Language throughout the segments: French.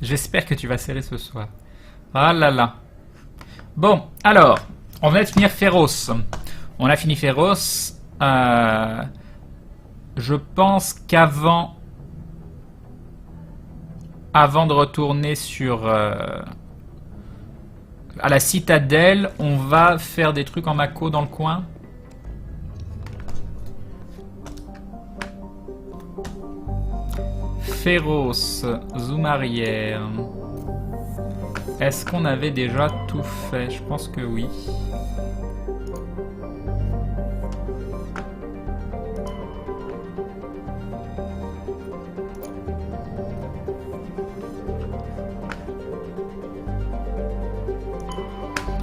J'espère que tu vas serrer ce soir. Ah là là. Bon, alors, on venait de finir Féroce. On a fini Féroce. Je pense qu'avant... Avant de retourner sur... à la citadelle, on va faire des trucs en Mako dans le coin. Féroce, zoom arrière. Est-ce qu'on avait déjà tout fait? Je pense que oui.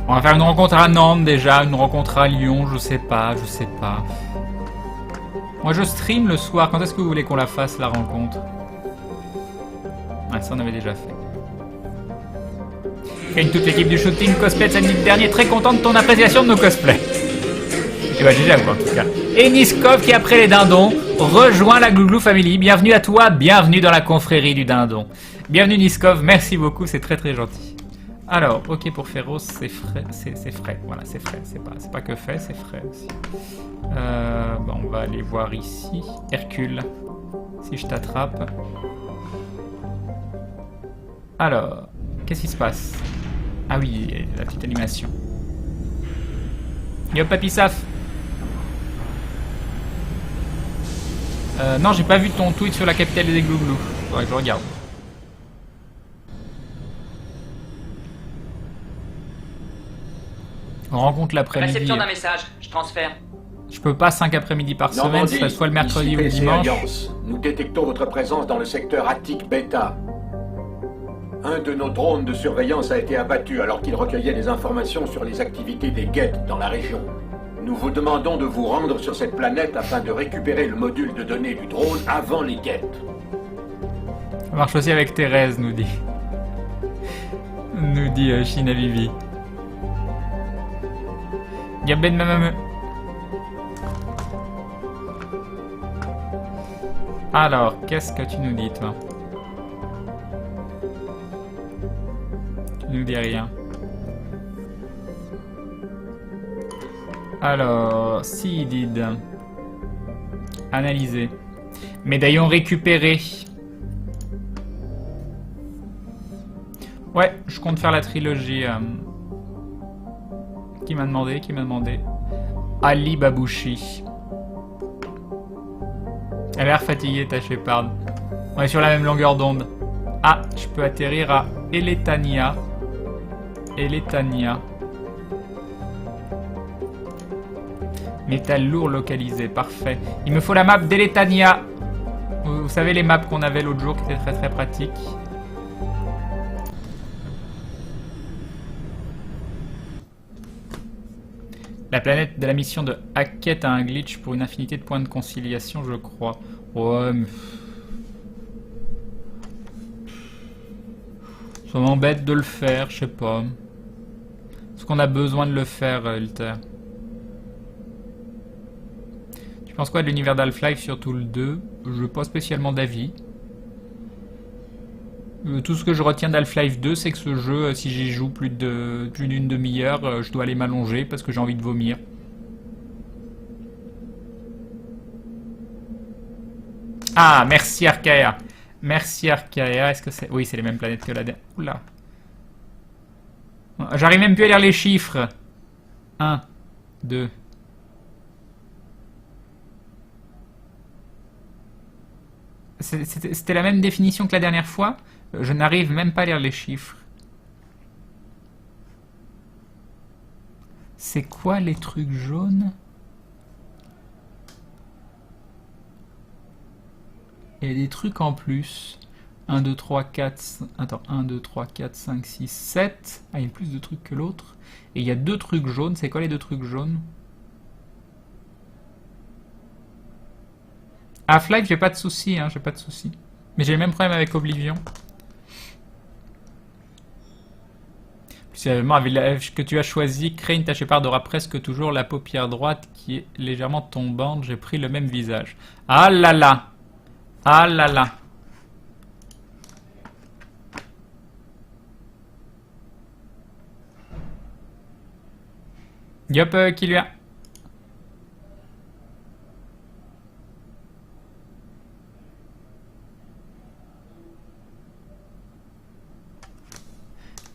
On va faire une rencontre à Nantes déjà, une rencontre à Lyon, je sais pas. Moi je stream le soir, quand est-ce que vous voulez qu'on la fasse la rencontre? Ah, ça on avait déjà fait. Et toute l'équipe du shooting cosplay de samedi dernier, très content de ton appréciation de nos cosplays. Et bah j'ai j'avoue en tout cas. Et Niskov qui après les dindons rejoint la Glouglou Family. Bienvenue à toi, bienvenue dans la confrérie du dindon. Bienvenue Niskov, merci beaucoup, c'est très très gentil. Alors, ok pour Féroce, c'est frais, c'est frais, voilà c'est frais, c'est pas que fait, c'est frais aussi. Bon, on va aller voir ici, Hercule, si je t'attrape. Alors, qu'est-ce qui se passe? Ah oui, la petite animation. Yo Papy Saf. Non, j'ai pas vu ton tweet sur la capitale des Glouglous, faudrait que je regarde. On rencontre l'après-midi. Réception d'un message, je transfère. Je peux pas 5 après-midi par semaine, ce serait soit le mercredi ou le dimanche. Alliance. Nous détectons votre présence dans le secteur Attic Beta. Un de nos drones de surveillance a été abattu alors qu'il recueillait des informations sur les activités des Geth dans la région. Nous vous demandons de vous rendre sur cette planète afin de récupérer le module de données du drone avant les Geth. Ça marche aussi avec Thérèse, nous dit. Nous dit Shinavivi. Gaben Mamame. Alors, qu'est-ce que tu nous dis, toi? Tu nous dis rien. Alors, si did. Analyser. Médaillon récupéré. Ouais, je compte faire la trilogie. Qui m'a demandé? Ali Babouchi. Elle a l'air fatiguée, ta Shepard. On est sur la même longueur d'onde. Ah, je peux atterrir à Eletania. Métal lourd localisé, parfait. Il me faut la map d'Eletania. Vous savez les maps qu'on avait l'autre jour qui étaient très très pratiques. La planète de la mission de Hackett a un glitch pour une infinité de points de conciliation, je crois. Ouais, mais... ça m'embête de le faire, je sais pas. Est-ce qu'on a besoin de le faire, Elter? Tu penses quoi de l'univers d'Half-Life, surtout le 2? Je n'ai pas spécialement d'avis. Tout ce que je retiens d'Half-Life 2, c'est que ce jeu, si j'y joue plus d'une demi-heure, je dois aller m'allonger parce que j'ai envie de vomir. Ah, merci Archaea. Merci Archaea. Est-ce que c'est... Oui, c'est les mêmes planètes que la dernière. Oula. J'arrive même plus à lire les chiffres. 1, 2... C'était la même définition que la dernière fois. Je n'arrive même pas à lire les chiffres. C'est quoi les trucs jaunes? Il y a des trucs en plus. 1, 2, 3, 4... Attends, 1, 2, 3, 4, 5, 6, 7. Ah, il y a plus de trucs que l'autre. Et il y a 2 trucs jaunes. C'est quoi les 2 trucs jaunes? Half-Life, j'ai pas de soucis, hein, j'ai pas de soucis. Mais j'ai le même problème avec Oblivion. Plus sérieusement, avec l'âge que tu as choisi, Crane, ta Shepard aura presque toujours la paupière droite qui est légèrement tombante. J'ai pris le même visage. Ah là là! Ah là là! Yop, qui lui a...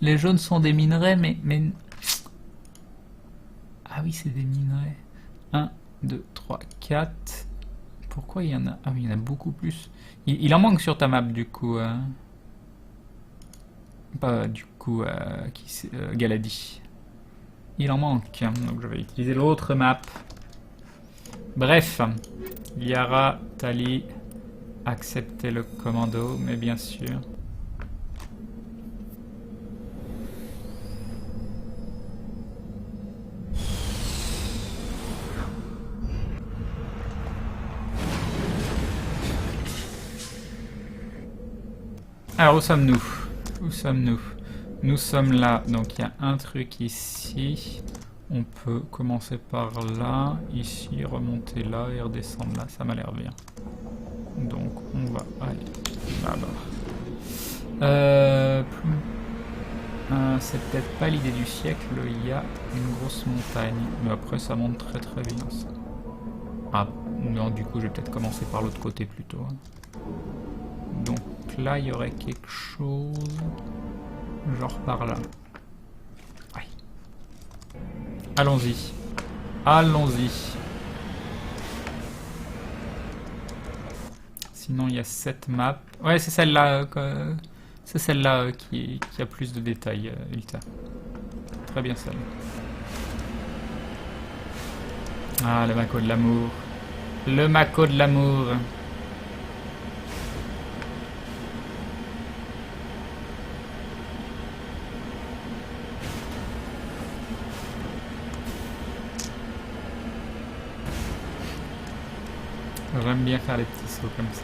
Les jaunes sont des minerais, mais... Ah oui, c'est des minerais. 1, 2, 3, 4... Pourquoi il y en a... Ah oui, il y en a beaucoup plus. Il en manque sur ta map, du coup. Pas du coup, Galadi. Il en manque. Donc je vais utiliser l'autre map. Bref. Liara, Tali, accepter le commando, mais bien sûr. Alors, où sommes-nous? Où sommes-nous? Nous sommes là. Donc, il y a un truc ici. On peut commencer par là, ici, remonter là et redescendre là. Ça m'a l'air bien. Donc, on va aller là-bas. C'est peut-être pas l'idée du siècle. Il y a une grosse montagne. Mais après, ça monte très très bien. Ça. Ah, non, du coup, je vais peut-être commencer par l'autre côté plutôt. Donc, là, il y aurait quelque chose... Genre par là. Ouais. Allons-y. Allons-y. Sinon, il y a cette map. Ouais, c'est celle-là. C'est celle-là qui a plus de détails, Ulta. Très bien celle. Ah, le Mako de l'amour. Le Mako de l'amour. J'aime bien faire les petits sauts comme ça.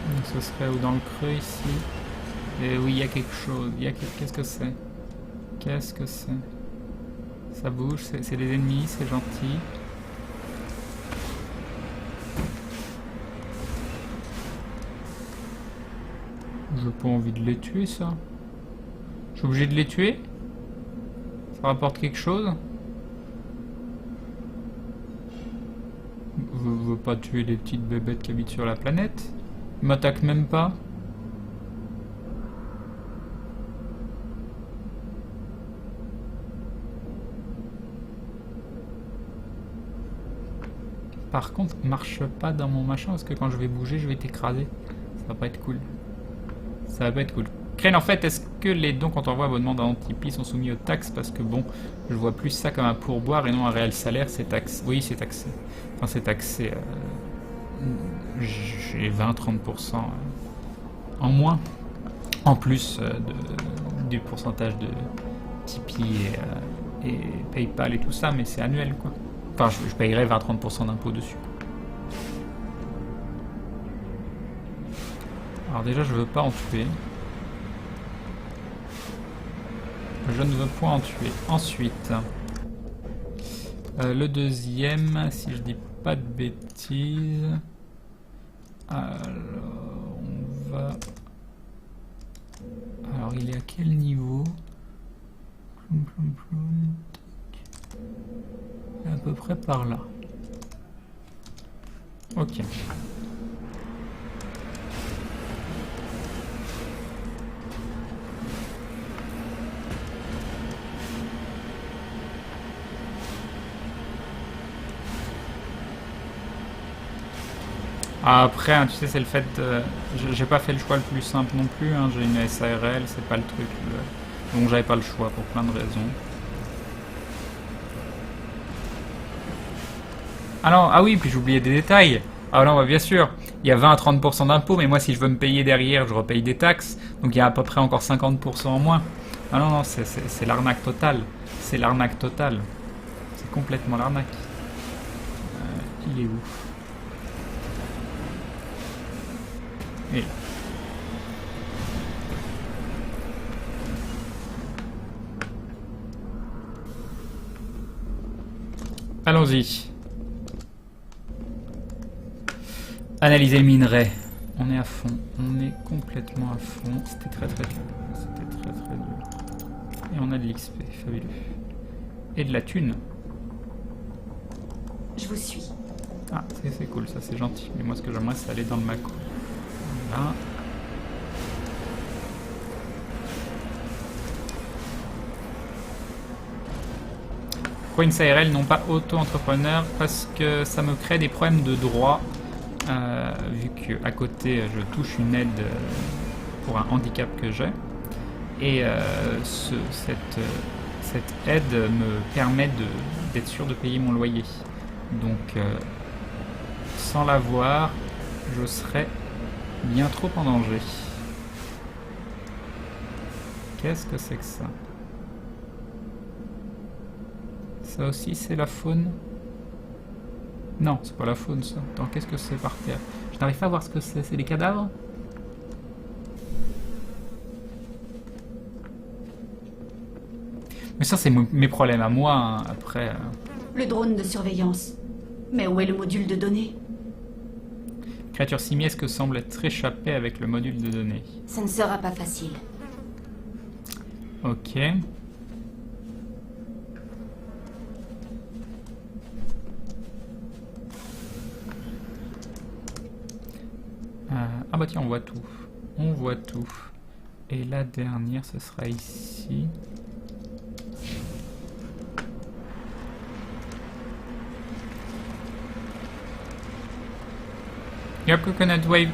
Donc ce serait où dans le creux ici? Et oui, il y a quelque chose. Qu'est-ce que c'est? Qu'est-ce que c'est? Ça bouge, c'est des ennemis, c'est gentil. J'ai pas envie de les tuer, ça. Je suis obligé de les tuer? Ça rapporte quelque chose? Je veux pas tuer les petites bébêtes qui habitent sur la planète. Ils m'attaquent même pas. Par contre, marche pas dans mon machin parce que quand je vais bouger, je vais t'écraser. Ça va pas être cool. Ça va pas être cool. Crane, en fait, est-ce que les dons qu'on t'envoie abonnement dans Tipeee sont soumis aux taxes? Parce que bon, je vois plus ça comme un pourboire et non un réel salaire, c'est taxé. Oui, c'est taxé. Enfin, c'est taxé. J'ai 20-30% en moins. En plus du pourcentage de Tipeee et PayPal et tout ça, mais c'est annuel, quoi. Enfin, je payerai 20-30% d'impôts dessus. Alors déjà, je veux pas en tuer. Je ne veux point en tuer. Ensuite, le deuxième, si je dis pas de bêtises, alors on va... Alors il est à quel niveau? Ploum, ploum, ploum. À peu près par là. Ok. Après, hein, tu sais, c'est le fait... j'ai pas fait le choix le plus simple non plus, hein, j'ai une SARL, c'est pas le truc... Donc j'avais pas le choix pour plein de raisons. Ah non, ah oui, puis j'oubliais des détails. Ah non, bah bien sûr, il y a 20 à 30% d'impôts, mais moi si je veux me payer derrière, je repaye des taxes, donc il y a à peu près encore 50% en moins. Ah non, non, c'est l'arnaque totale. C'est l'arnaque totale. C'est complètement l'arnaque. Il est où? Et là. Allons-y. Analyser le minerai. On est à fond. On est complètement à fond. C'était très très dur. C'était très très dur. Et on a de l'XP. Fabuleux. Et de la thune. Je vous suis. Ah, c'est cool, ça c'est gentil. Mais moi ce que j'aimerais c'est aller dans le macro. Voilà. Pourquoi une CRL non pas auto-entrepreneur? Parce que ça me crée des problèmes de droit. Vu qu'à côté je touche une aide pour un handicap que j'ai. Et cette aide me permet d'être sûr de payer mon loyer. Donc sans l'avoir, je serais bien trop en danger. Qu'est-ce que c'est que ça? Ça aussi c'est la faune? Non, c'est pas la faune ça. Attends, qu'est-ce que c'est par terre? Je n'arrive pas à voir ce que c'est. C'est des cadavres? Mais ça c'est mes problèmes à moi, hein. Après... Le drone de surveillance. Mais où est le module de données? Créature simiesque semble être échappée avec le module de données. Ça ne sera pas facile. Ok. Ah bah tiens, on voit tout. On voit tout. Et la dernière, ce sera ici. Yep, Coconut Wave.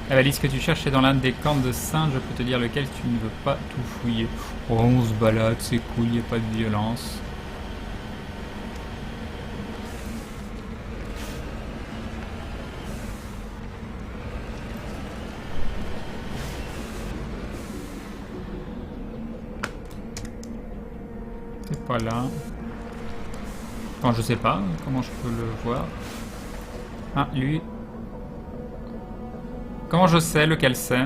La valise que tu cherches est dans l'un des camps de singes, je peux te dire lequel tu ne veux pas tout fouiller. Oh, on se balade, c'est cool, il n'y a pas de violence. C'est pas là. Enfin, je sais pas comment je peux le voir. Ah, lui. Comment je sais lequel c'est?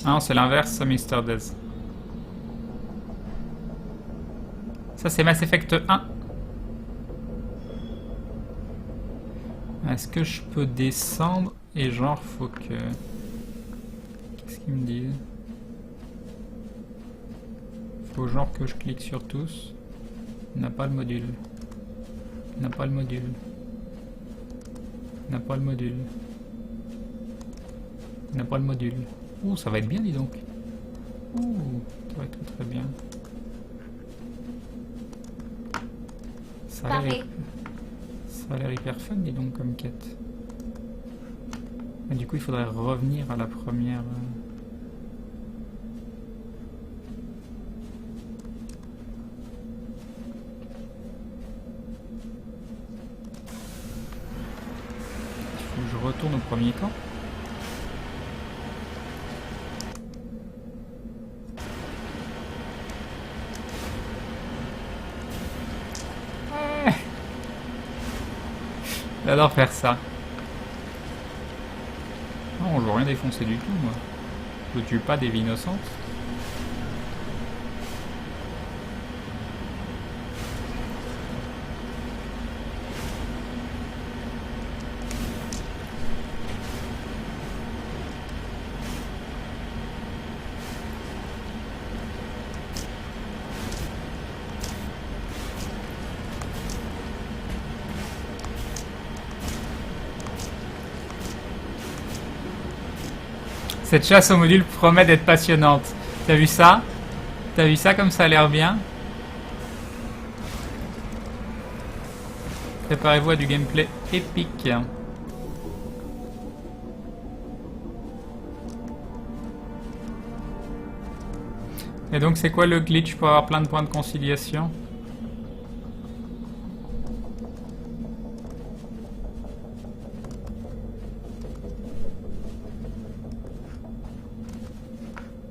Ah non, c'est l'inverse, Mr. Dez. Ça, c'est Mass Effect 1. Est-ce que je peux descendre? Et genre, faut que... Qu'est-ce qu'ils me disent? Faut genre que je clique sur tous. On n'a pas le module. On n'a pas le module. On n'a pas le module. On n'a pas le module. Ouh, ça va être bien, dis donc. Ouh, ça va être très bien. Ça a l'air hyper fun, dis donc, comme quête. Mais du coup, il faudrait revenir à la première... Je retourne au premier camp. J'adore faire ça. Non, je veux rien défoncer du tout, moi. Je tue pas des vies innocentes. Cette chasse au module promet d'être passionnante. T'as vu ça? T'as vu ça comme ça a l'air bien? Préparez-vous à du gameplay épique. Et donc c'est quoi le glitch pour avoir plein de points de conciliation?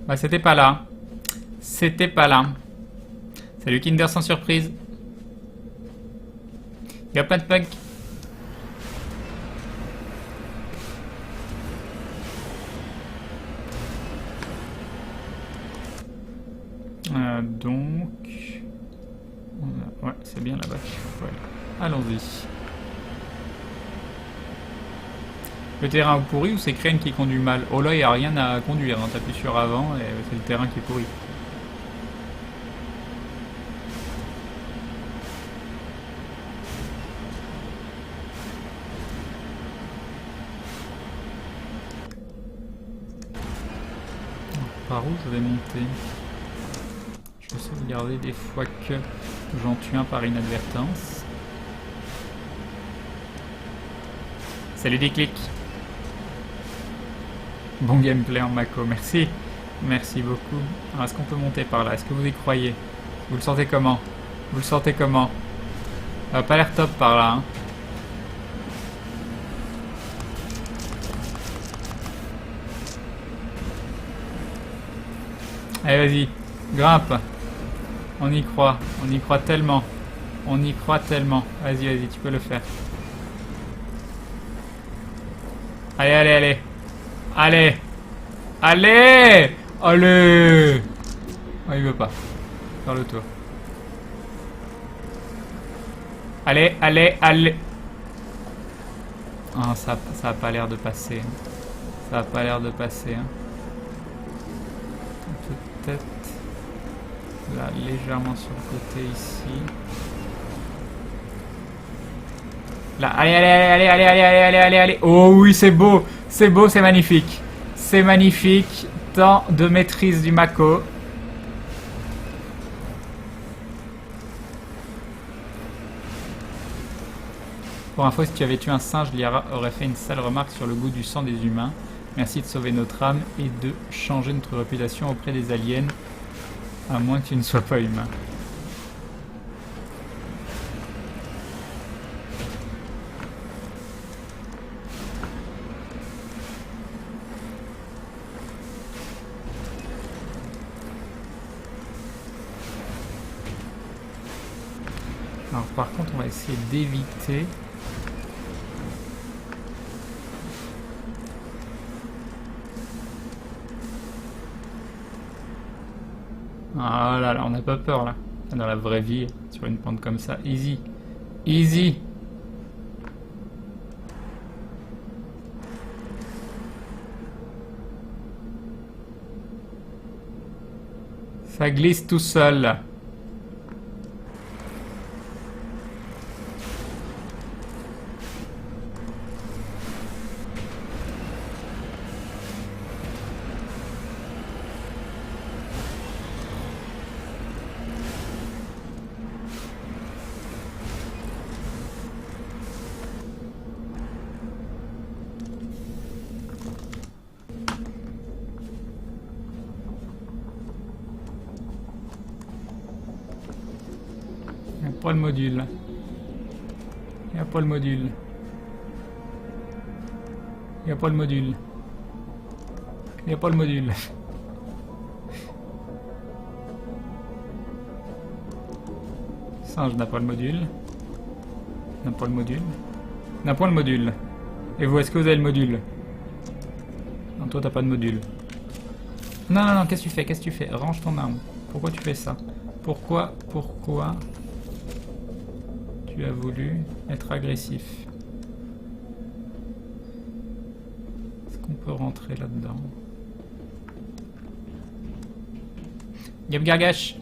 Bah c'était pas là. C'était pas là. Salut Kinder sans surprise. Y'a pas de punk. Donc... Ouais, c'est bien là-bas qu'il faut aller. Allons-y. Le terrain est pourri ou c'est Crane qui conduit mal? Oh là, il n'y a rien à conduire, hein. T'appuies sur avant et c'est le terrain qui est pourri. Par où je vais monter? Je vais sauvegarder des fois que j'en tue un par inadvertance. Salut des clics. Bon gameplay en Mako, merci. Merci beaucoup. Alors, est-ce qu'on peut monter par là? Est-ce que vous y croyez? Vous le sentez comment? Vous le sentez comment? Ça a pas l'air top par là, hein. Allez, vas-y, grimpe. On y croit tellement. On y croit tellement. Vas-y, vas-y, tu peux le faire. Allez, allez, allez. Allez. Allez. Allez. Oh, il veut pas. Faire le tour. Allez, allez, allez. Ah, ça a pas l'air de passer. Ça a pas l'air de passer, hein. Peut-être là légèrement sur le côté ici. Là, allez, allez, allez, allez, allez, allez, allez, allez, allez. Oh oui, c'est beau, c'est beau, c'est magnifique. C'est magnifique. Tant de maîtrise du Mako. Pour info, si tu avais tué un singe, Liara aurait fait une sale remarque sur le goût du sang des humains. Merci de sauver notre âme et de changer notre réputation auprès des aliens. À moins que tu ne sois pas humain. Alors par contre, on va essayer d'éviter... Ah là là, on n'a pas peur là. Dans la vraie vie, sur une pente comme ça. Easy. Easy. Ça glisse tout seul. Il n'y a pas le module. Il n'y a pas le module. Il n'y a pas le module. Il n'y a pas le module. Singe n'a pas le module. N'a pas le module. N'a pas le module. Et vous, est-ce que vous avez le module? Non, toi t'as pas de module. Non, non, non, qu'est-ce que tu fais? Qu'est-ce que tu fais? Range ton arme. Pourquoi tu fais ça? Pourquoi tu as voulu être agressif? Est-ce qu'on peut rentrer là-dedans? Yep, Gargash.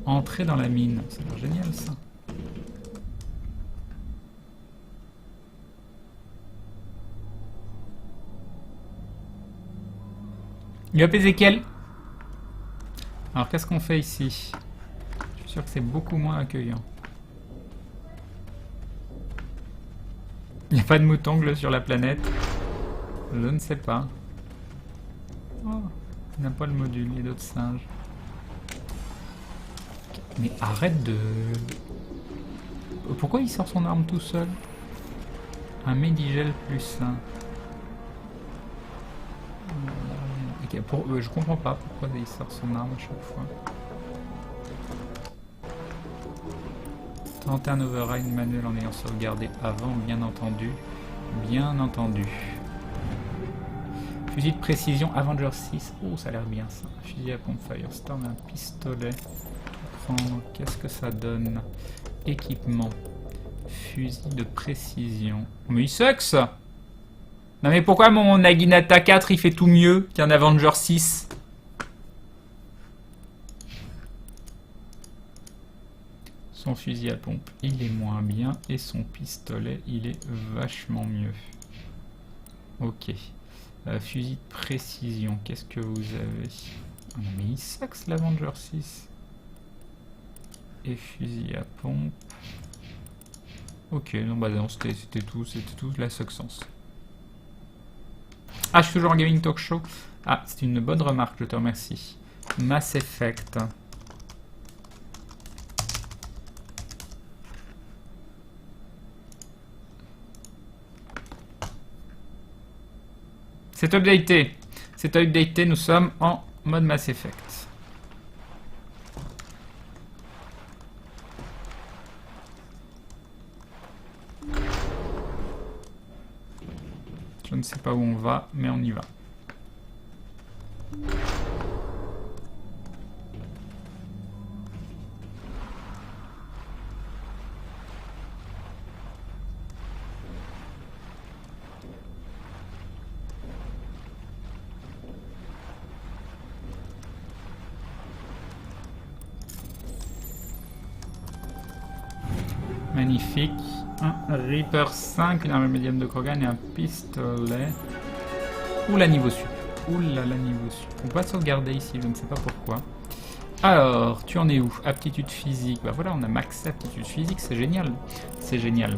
Entrer dans la mine, ça a l'air génial ça. Yop, Ezekiel. Alors qu'est-ce qu'on fait ici? Je suis sûr que c'est beaucoup moins accueillant. Il n'y a pas de mouton sur la planète. Je ne sais pas. Oh, il n'a pas le module, il y a d'autres singes. Mais arrête de... Pourquoi il sort son arme tout seul? Un Medigel plus 1. Je comprends pas pourquoi il sort son arme à chaque fois. Tenter un override manuel en ayant sauvegardé avant, bien entendu. Bien entendu. Fusil de précision Avenger 6. Oh, ça a l'air bien ça. Fusil à pompe Firestorm, un pistolet. Prendre. Qu'est-ce que ça donne? Équipement. Fusil de précision. Mais il suck ça! Non mais pourquoi mon Naginata 4 il fait tout mieux qu'un Avenger 6? Son fusil à pompe il est moins bien et son pistolet il est vachement mieux. Ok. Fusil de précision, qu'est-ce que vous avez? Ah non mais il saxe l'Avenger 6. Et fusil à pompe. Ok, non bah non, c'était tout la success. Ah, je suis toujours en Gaming Talk Show. Ah, c'est une bonne remarque, je te remercie. Mass Effect. C'est updaté. C'est updaté, nous sommes en mode Mass Effect. Je ne sais pas où on va, mais on y va. Magnifique. Un Reaper 5, une arme médium de Krogan et un pistolet. Oula, niveau sup. Oula, la niveau sup. On peut pas sauvegarder ici, je ne sais pas pourquoi. Alors, tu en es où? Aptitude physique. Bah voilà, on a maxé aptitude physique, c'est génial. C'est génial.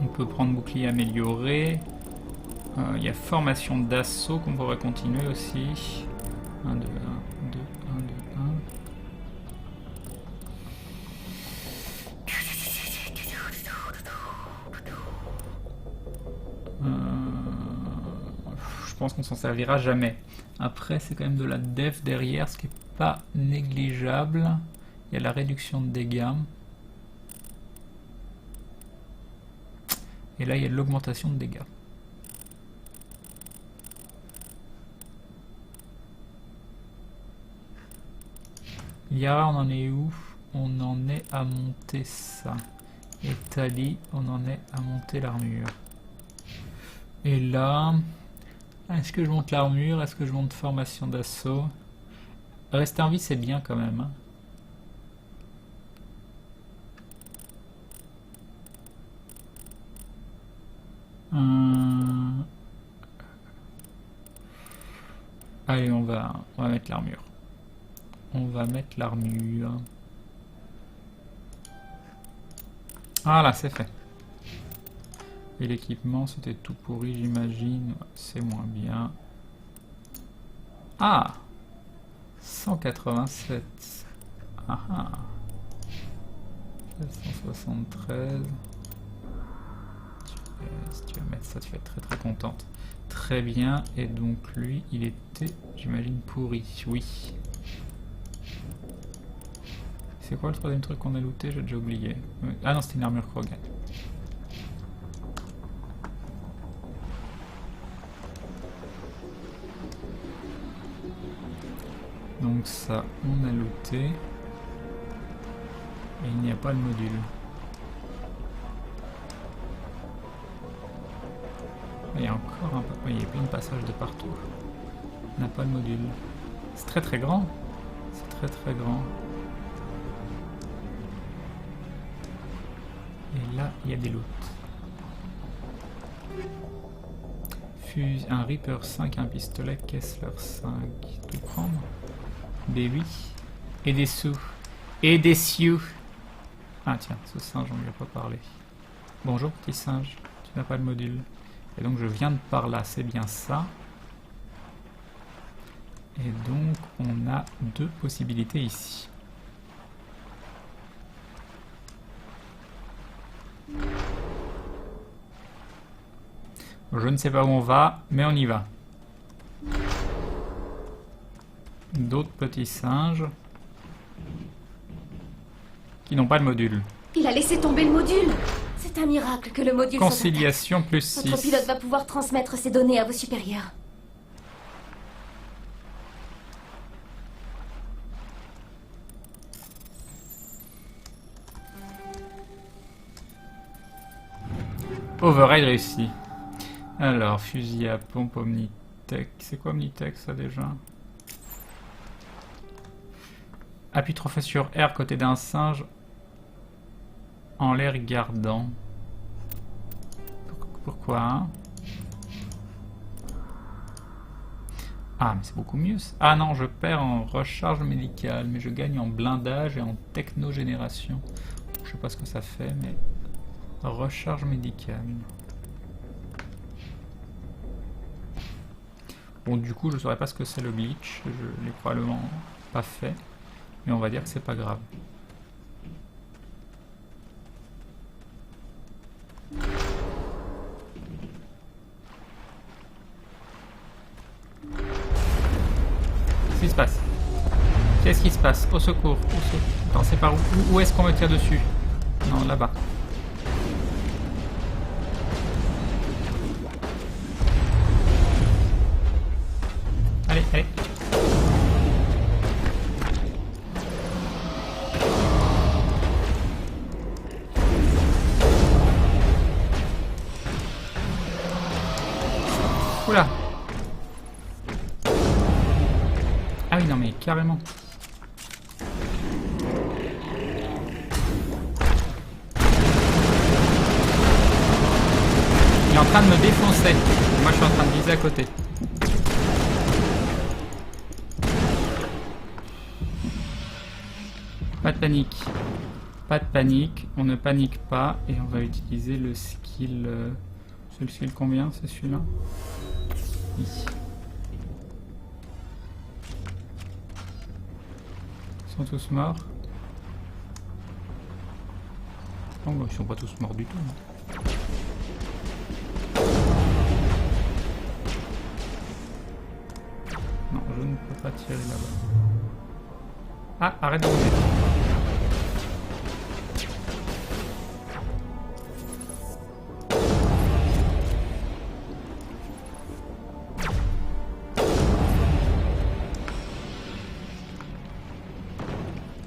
On peut prendre bouclier amélioré. Il y a formation d'assaut qu'on pourrait continuer aussi. 1, 2, 1, 2, 1, 2, 1. Je pense qu'on s'en servira jamais. Après, c'est quand même de la def derrière, ce qui est pas négligeable. Il y a la réduction de dégâts. Et là, il y a de l'augmentation de dégâts. Yara, on en est où? On en est à monter ça. Et Tali, on en est à monter l'armure. Et là, est-ce que je monte l'armure? Est-ce que je monte formation d'assaut? Rester en vie, c'est bien quand même. Allez, on va mettre l'armure. On va mettre l'armure. Ah là, c'est fait. Et l'équipement, c'était tout pourri, j'imagine. C'est moins bien. Ah 187. Ah ah. 773. Si tu vas mettre ça, tu vas être très très contente. Très bien. Et donc lui, il était, j'imagine, pourri. Oui. C'est quoi le troisième truc qu'on a looté? J'ai déjà oublié. Ah non, c'était une armure Krogan. Donc ça, on a looté. Et il n'y a pas le module. Il y a encore un peu... Il y a plein de passages de partout. On n'a pas le module. C'est très très grand. C'est très très grand. Et là, il y a des loots. Un Reaper 5, un pistolet Kessler 5. Tout prendre. Des oui. Et des sous. Et des sioux. Ah tiens, ce singe, on lui a pas parlé. Bonjour petit singe, tu n'as pas le module. Et donc je viens de par là, c'est bien ça. Et donc on a deux possibilités ici. Je ne sais pas où on va, mais on y va. d'autres petits singes qui n'ont pas le module. Il a laissé tomber le module. C'est un miracle que le module Conciliation plus soit intact. Votre 6. pilote va pouvoir transmettre ces données à vos supérieurs. Override réussi. Alors, fusil à pompe Omnitech. C'est quoi Omnitech ça déjà? Appuie 3 fois sur R côté d'un singe en l'air gardant. Pourquoi hein? Ah, mais c'est beaucoup mieux. Ah non, je perds en recharge médicale, mais je gagne en blindage et en technogénération. Je sais pas ce que ça fait, mais... Recharge médicale. Bon, du coup, je saurais pas ce que c'est le glitch. Je l'ai probablement pas fait. Mais on va dire que c'est pas grave. Qu'est-ce qui se passe? Qu'est-ce qui se passe? Au secours. Attends, c'est par où? Où est-ce qu'on me tire dessus? Non, là-bas. Allez, allez. Oula. Ah oui, non mais carrément. Il est en train de me défoncer. Moi je suis en train de viser à côté. Pas de panique. Pas de panique. On ne panique pas. Et on va utiliser le skill... c'est le skill combien? C'est celui-là? Oui. Ils sont tous morts. Oh, bah, ils sont pas tous morts du tout. Hein. Non, je ne peux pas tirer là-bas. Ah, arrête de bouger.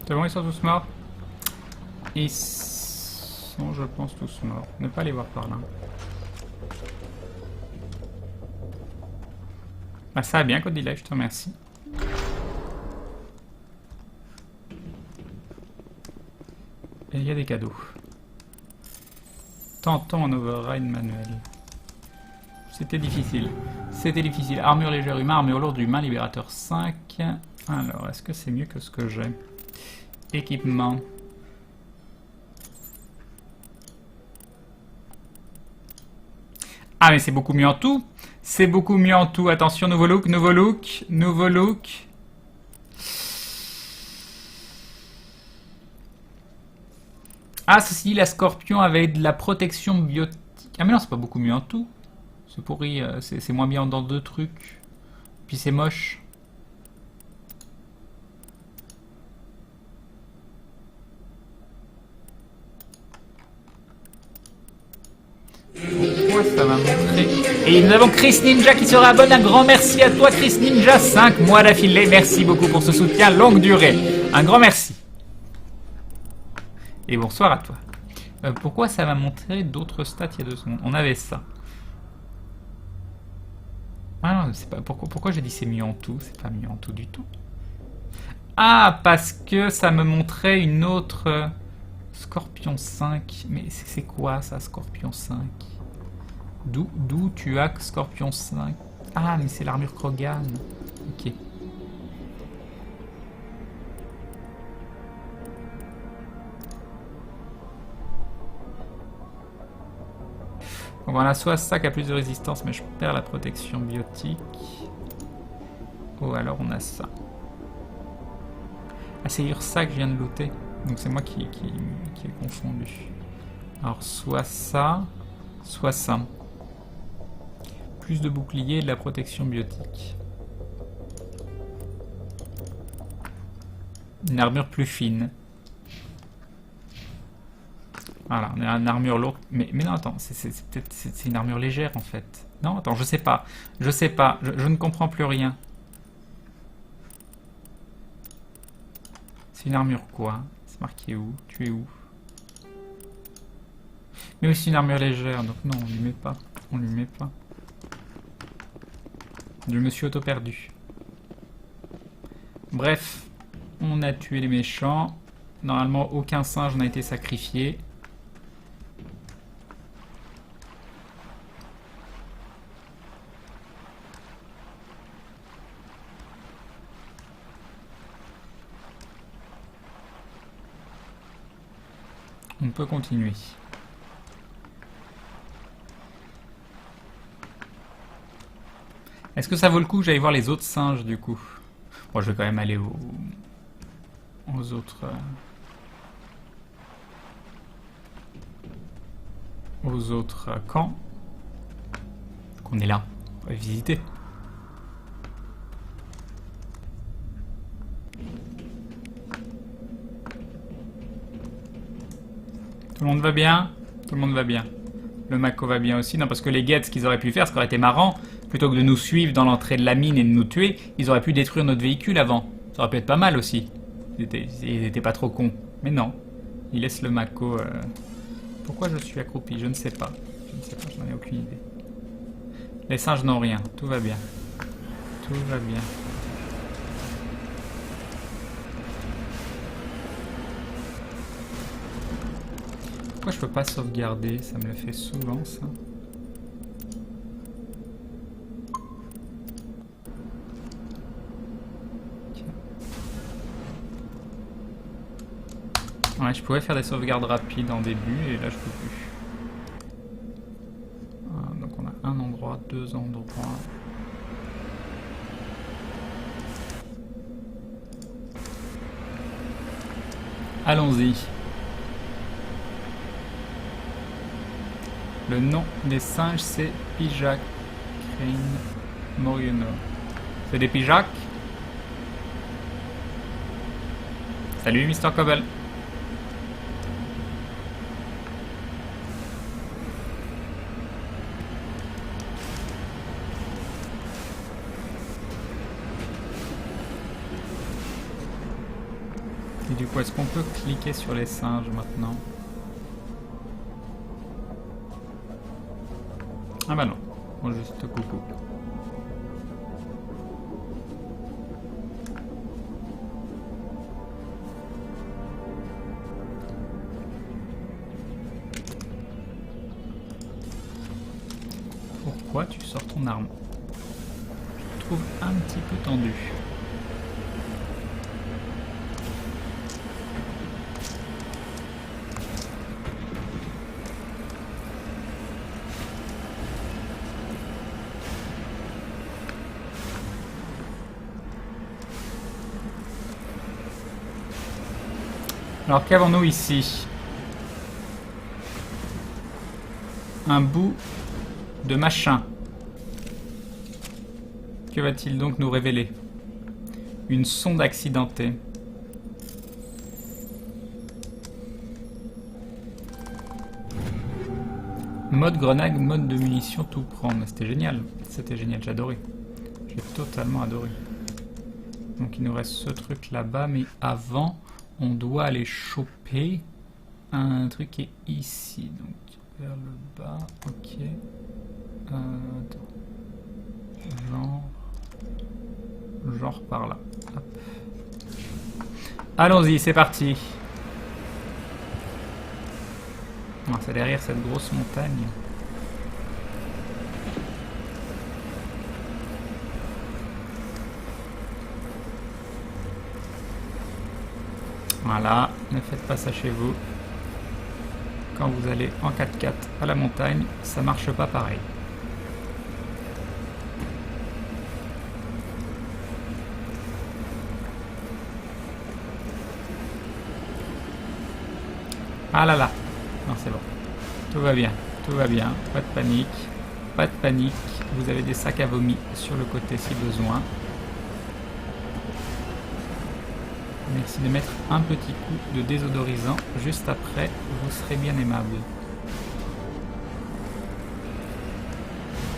C'est bon, ils sont tous morts. Ils sont, je pense, tous morts. Ne pas les voir par là. Ah, ça va bien, Code Live, je te remercie. Et il y a des cadeaux. Tentons un override manuel. C'était difficile. C'était difficile. Armure légère humain, armure lourde humain, libérateur 5. Alors, est-ce que c'est mieux que ce que j'ai? Équipement. Ah mais c'est beaucoup mieux en tout. C'est beaucoup mieux en tout. Attention, nouveau look, nouveau look, nouveau look. Ah, ceci, la Scorpion avait de la protection biotique. Ah mais non, c'est pas beaucoup mieux en tout. C'est pourri, c'est moins bien dans deux trucs. Puis c'est moche. Pourquoi ça m'a montré? Et nous avons Chris Ninja qui se réabonne. Un grand merci à toi, Chris Ninja. 5 mois d'affilée. Merci beaucoup pour ce soutien longue durée. Un grand merci. Et bonsoir à toi. Pourquoi ça m'a montré d'autres stats il y a 2 secondes? On avait ça. Ah non, c'est pas. Pourquoi j'ai dit c'est mieux en tout? C'est pas mieux en tout du tout. Ah, parce que ça me montrait une autre. Scorpion 5, mais c'est quoi ça, Scorpion 5? D'où tu as Scorpion 5? Ah, mais c'est l'armure Krogan. Ok. Bon, voilà, soit ça qui a plus de résistance, mais je perds la protection biotique. Oh, alors on a ça. Ah, c'est Ursa que je viens de looter. Donc c'est moi qui ai confondu. Alors soit ça, soit ça. Plus de boucliers et de la protection biotique. Une armure plus fine. Voilà, on a une armure lourde. Mais non, attends, c'est une armure légère en fait. Non, attends, je sais pas. Je sais pas. Je ne comprends plus rien. C'est une armure quoi? C'est marqué où? Tu es où? Mais aussi une armure légère, donc non, on lui met pas. On lui met pas. Je me suis auto-perdu. Bref, on a tué les méchants. Normalement, aucun singe n'a été sacrifié. On peut continuer. Est-ce que ça vaut le coup que j'aille voir les autres singes du coup? Bon, je vais quand même aller aux autres... camps. Qu'on est là. On va visiter. Tout le monde va bien? Tout le monde va bien. Le Mako va bien aussi. Non, parce que les Geth, ce qu'ils auraient pu faire, ce qui aurait été marrant, plutôt que de nous suivre dans l'entrée de la mine et de nous tuer, ils auraient pu détruire notre véhicule avant. Ça aurait pu être pas mal aussi. Ils étaient pas trop cons. Mais non. Ils laissent le Mako... Pourquoi je suis accroupi? Je ne sais pas. Je ne sais pas, je n'en ai aucune idée. Les singes n'ont rien. Tout va bien. Tout va bien. Pourquoi je peux pas sauvegarder? Ça me le fait souvent, ça. Ouais, je pouvais faire des sauvegardes rapides en début et là je peux plus. Ah, donc on a un endroit, deux endroits. Allons-y. Le nom des singes c'est Pijak, Crane, Moriono. C'est des Pijak? Salut Mr. Cobble. Et du coup, est-ce qu'on peut cliquer sur les singes maintenant? Ah bah non, bon, juste coucou. Pourquoi tu sors ton arme? Je te trouve un petit peu tendu. Alors qu'avons-nous ici? Un bout de machin. Que va-t-il donc nous révéler? Une sonde accidentée. Mode grenade, mode de munitions, tout prendre. C'était génial. C'était génial, j'ai adoré. J'ai totalement adoré. Donc il nous reste ce truc là-bas, mais avant... on doit aller choper un truc qui est ici, donc vers le bas, ok. Attends. Genre par là. Hop. Allons-y, c'est parti. Non, c'est derrière cette grosse montagne. Voilà, ne faites pas ça chez vous. Quand vous allez en 4x4 à la montagne, ça marche pas pareil. Ah là là, non c'est bon. Tout va bien, tout va bien, pas de panique. Pas de panique, vous avez des sacs à vomi sur le côté si besoin. Merci de mettre un petit coup de désodorisant juste après, vous serez bien aimable.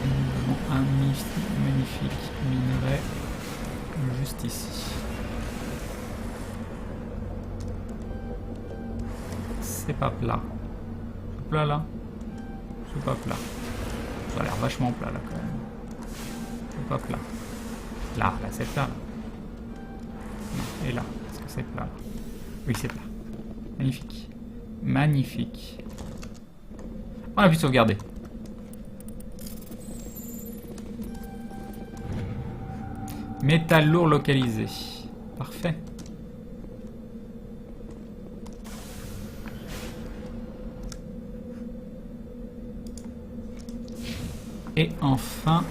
Nous avons un magnifique minerai juste ici. C'est pas plat. C'est plat là? C'est pas plat. Ça a l'air vachement plat là quand même. C'est pas plat. Là c'est plat. Non, et là, est-ce que c'est plat là? Oui, c'est plat. Magnifique. Magnifique. On a pu sauvegarder. Métal lourd localisé. Parfait. Et enfin,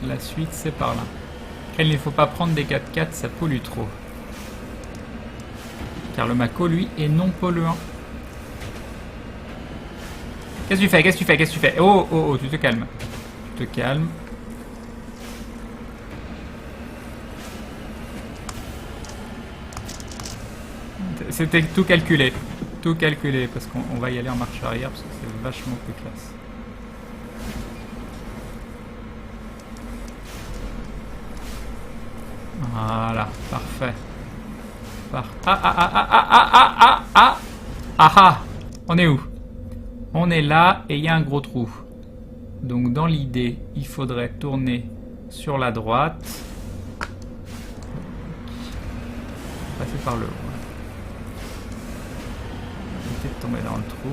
la suite c'est par là. Il ne faut pas prendre des 4x4, ça pollue trop. Car le Mako, lui, est non polluant. Qu'est-ce que tu fais? Qu'est-ce que tu fais? Qu'est-ce que tu fais? Oh, oh, oh, tu te calmes. Tu te calmes. C'était tout calculé. Tout calculé, parce qu'on va y aller en marche arrière, parce que c'est vachement plus classe. Voilà, parfait. Ah. On est où? On est là et il y a un gros trou. Donc dans l'idée, il faudrait tourner sur la droite. Passer par le haut. Éviter de tomber dans le trou.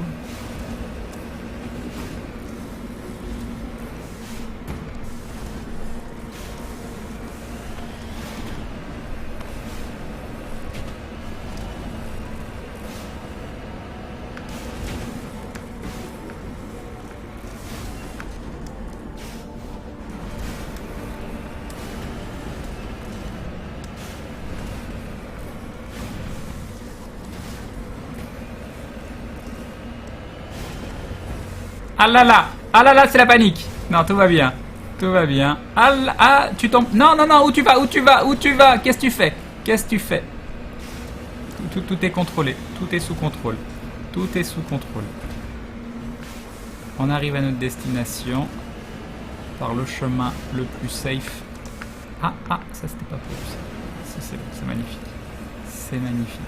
Ah là là, c'est la panique. Non, tout va bien. Tout va bien. Ah, tu tombes. Non, où tu vas? Qu'est-ce que tu fais? Qu'est-ce que tu fais? Tout est contrôlé. Tout est sous contrôle. Tout est sous contrôle. On arrive à notre destination par le chemin le plus safe. Ah, ça c'était pas possible. Si, c'est bon, c'est magnifique. C'est magnifique.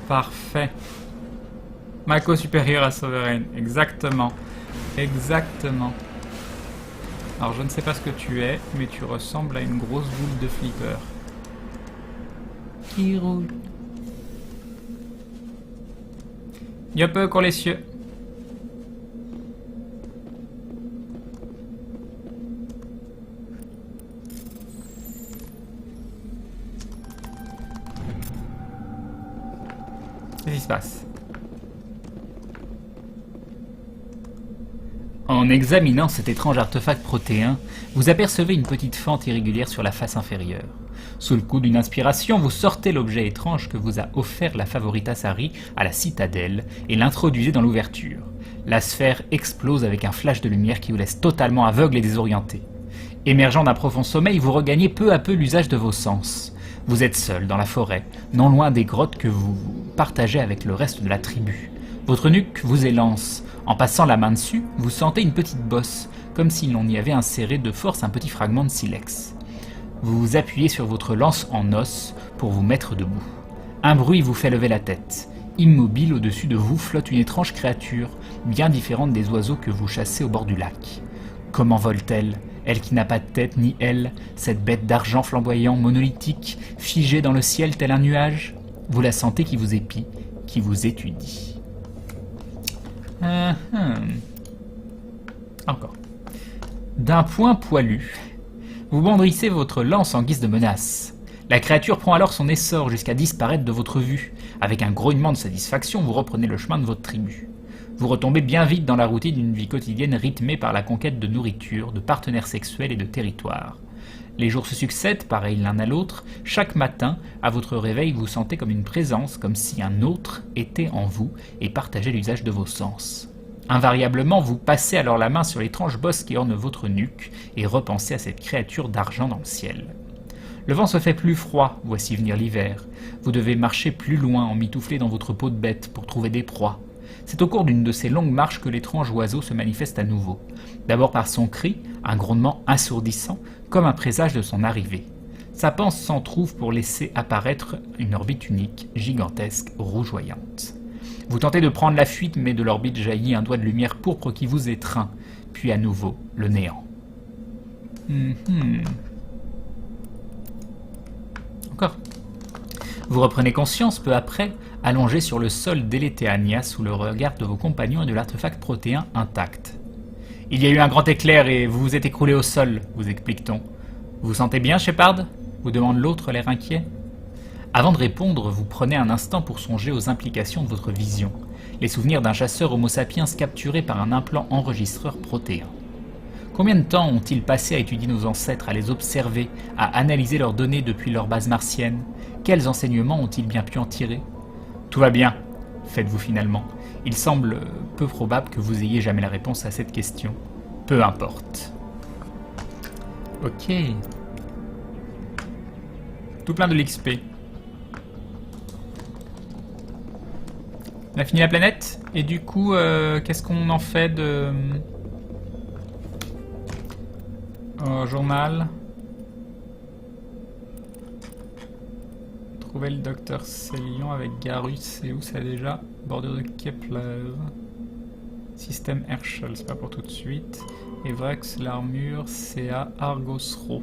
Parfait. Mako supérieur à Sovereign. Exactement. Exactement. Alors je ne sais pas ce que tu es, mais tu ressembles à une grosse boule de flipper. Qui roule. Yop, pour les cieux. Qu'est-ce qui se passe? En examinant cet étrange artefact protéin, vous apercevez une petite fente irrégulière sur la face inférieure. Sous le coup d'une inspiration, vous sortez l'objet étrange que vous a offert la Favorita Sari à la citadelle et l'introduisez dans l'ouverture. La sphère explose avec un flash de lumière qui vous laisse totalement aveugle et désorienté. Émergeant d'un profond sommeil, vous regagnez peu à peu l'usage de vos sens. Vous êtes seul dans la forêt, non loin des grottes que vous partagez avec le reste de la tribu. Votre nuque vous élance. En passant la main dessus, vous sentez une petite bosse, comme si l'on y avait inséré de force un petit fragment de silex. Vous vous appuyez sur votre lance en os pour vous mettre debout. Un bruit vous fait lever la tête. Immobile au-dessus de vous flotte une étrange créature, bien différente des oiseaux que vous chassez au bord du lac. Comment vole-t-elle ? Elle qui n'a pas de tête ni aile, cette bête d'argent flamboyant, monolithique, figée dans le ciel tel un nuage ? Vous la sentez qui vous épie, qui vous étudie. Encore. D'un poing poilu, vous bandrissez votre lance en guise de menace. La créature prend alors son essor jusqu'à disparaître de votre vue. Avec un grognement de satisfaction, vous reprenez le chemin de votre tribu. Vous retombez bien vite dans la routine d'une vie quotidienne rythmée par la conquête de nourriture, de partenaires sexuels et de territoire. Les jours se succèdent, pareils l'un à l'autre. Chaque matin, à votre réveil, vous sentez comme une présence, comme si un autre était en vous et partageait l'usage de vos sens. Invariablement, vous passez alors la main sur l'étrange bosse qui orne votre nuque et repensez à cette créature d'argent dans le ciel. Le vent se fait plus froid, voici venir l'hiver. Vous devez marcher plus loin, emmitouflé dans votre peau de bête, pour trouver des proies. C'est au cours d'une de ces longues marches que l'étrange oiseau se manifeste à nouveau. D'abord par son cri, un grondement assourdissant, comme un présage de son arrivée. Sa panse s'en trouve pour laisser apparaître une orbite unique, gigantesque, rougeoyante. Vous tentez de prendre la fuite, mais de l'orbite jaillit un doigt de lumière pourpre qui vous étreint, puis à nouveau le néant. Encore. Vous reprenez conscience peu après, allongé sur le sol d'Eleteania sous le regard de vos compagnons et de l'artefact protéin intact. Il y a eu un grand éclair et vous vous êtes écroulé au sol, vous explique-t-on. Vous vous sentez bien, Shepard ? Vous demande l'autre, l'air inquiet. Avant de répondre, vous prenez un instant pour songer aux implications de votre vision, les souvenirs d'un chasseur homo sapiens capturé par un implant enregistreur protéin. Combien de temps ont-ils passé à étudier nos ancêtres, à les observer, à analyser leurs données depuis leur base martienne ? Quels enseignements ont-ils bien pu en tirer ? Tout va bien, faites-vous finalement. Il semble peu probable que vous ayez jamais la réponse à cette question. Peu importe. Ok. Tout plein de l'XP. On a fini la planète. Et du coup, qu'est-ce qu'on en fait de... journal. Trouver le docteur Célion avec Garus, c'est où ça déjà? Bordure de Kepler. Système Herschel, c'est pas pour tout de suite. Evrex, l'armure, c'est à Argosro.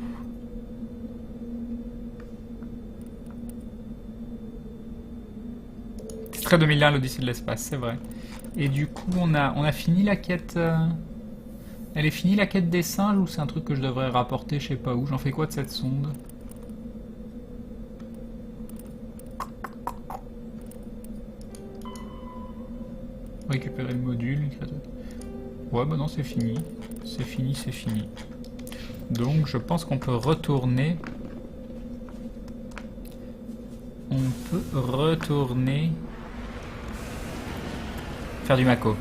C'est très 2001, l'Odyssée de l'espace, c'est vrai. Et du coup, on a fini la quête... Elle est finie la quête des singes ou c'est un truc que je devrais rapporter je sais pas où? J'en fais quoi de cette sonde? Récupérer le module. Ouais bah non c'est fini. C'est fini, c'est fini. Donc je pense qu'on peut retourner. On peut retourner faire du Mako.